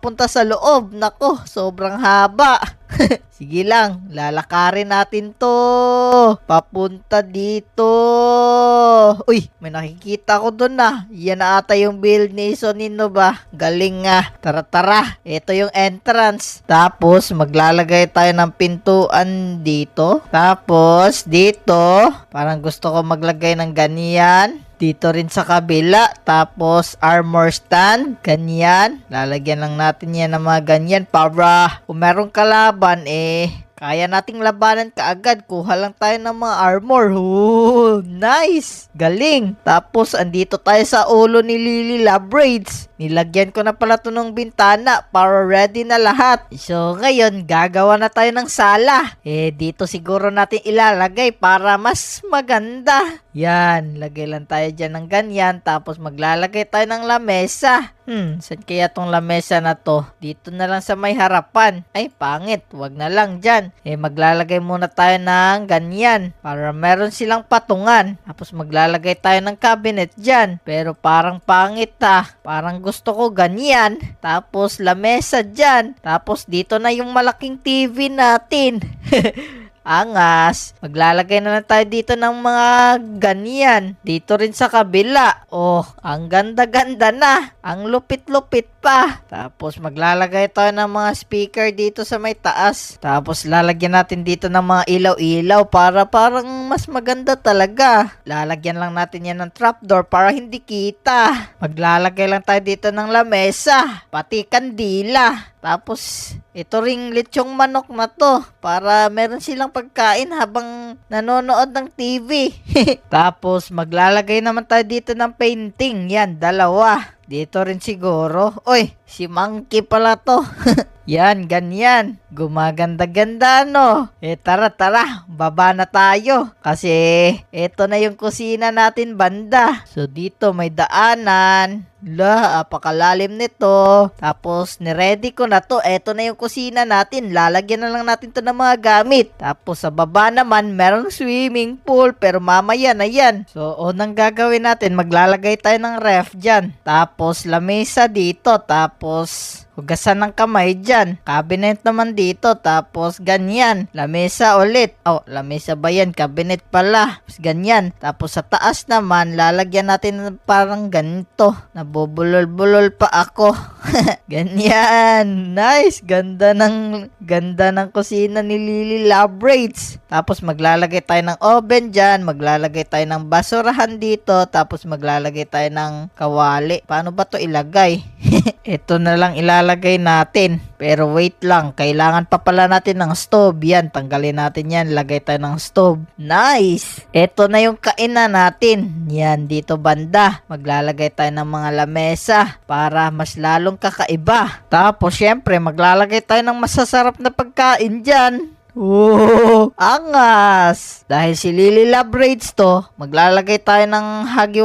punta sa loob. Nako, sobrang haba. Sige lang, lalakarin natin to. Papunta dito. Uy, may nakikita ko doon na. Yan na ata yung build ni Sonino ba? Galing nga. Tara tara, ito yung entrance. Tapos maglalagay tayo ng pintuan dito. Tapos dito, parang gusto ko maglagay ng ganyan. Dito rin sa kabila. Tapos armor stand. Ganyan. Lalagyan lang natin yan ng mga ganyan para kung merong kalaban kaya nating labanan kaagad. Kuha lang tayo ng mga armor. Ooh, nice! Galing! Tapos, andito tayo sa ulo ni Lily Labraids. Nilagyan ko na pala ito ng bintana para ready na lahat. So, ngayon, gagawa na tayo ng sala. Dito siguro natin ilalagay para mas maganda. Yan, lagay lang tayo dyan ng ganyan. Tapos, maglalagay tayo ng lamesa. Saan kaya tong lamesa na to? Dito na lang sa may harapan. Ay, pangit. Wag na lang dyan. Maglalagay muna tayo ng ganyan. Para meron silang patungan. Tapos maglalagay tayo ng cabinet dyan. Pero parang pangit Parang gusto ko ganyan. Tapos lamesa dyan. Tapos dito na yung malaking TV natin. Angas. Maglalagay na lang tayo dito ng mga ganyan. Dito rin sa kabila. Oh, ang ganda-ganda na. Ang lupit-lupit pa. Tapos maglalagay tayo ng mga speaker dito sa may taas. Tapos lalagyan natin dito ng mga ilaw-ilaw para parang mas maganda talaga. Lalagyan lang natin yan ng trapdoor para hindi kita. Maglalagay lang tayo dito ng lamesa. Pati kandila. Tapos, ito ring lechong manok na to para meron silang pagkain habang nanonood ng TV. Tapos, maglalagay naman tayo dito ng painting. Yan, dalawa. Dito rin siguro. Oy, si Monkey pala to. Yan, ganyan. Gumaganda-ganda, no? Tara, baba na tayo. Kasi, ito na yung kusina natin banda. So, dito may daanan. Apakalalim nito. Tapos, niready ko na to. Ito na yung kusina natin. Lalagyan na lang natin to ng mga gamit. Tapos, sa baba naman, merong swimming pool. Pero mamaya na yan. So, unang gagawin natin, maglalagay tayo ng ref dyan. Tapos, lamesa dito. Tapos, hugasan ng kamay dyan. Cabinet naman dito. Tapos, ganyan. Lamesa ulit. Oh, lamesa ba yan? Cabinet pala. Tapos, ganyan. Tapos, sa taas naman, lalagyan natin ng parang ganito. Nabubulol-bulol pa ako. Ganyan. Nice. Ganda ng kusina ni Lily Labraids. Tapos, maglalagay tayo ng oven dyan. Maglalagay tayo ng basurahan dito. Tapos, maglalagay tayo ng kawali. Paano ba to ilagay? Ito na lang ilalagay natin. Pero wait lang, kailangan pa pala natin ng stove. Yan, tanggalin natin yan. Lagay tayo ng stove. Nice! Ito na yung kainan natin. Yan, dito banda. Maglalagay tayo ng mga lamesa para mas lalong kakaiba. Tapos, syempre, maglalagay tayo ng masasarap na pagkain dyan. Oh, angas! Dahil si Lily Labraids to, maglalagay tayo ng Huggy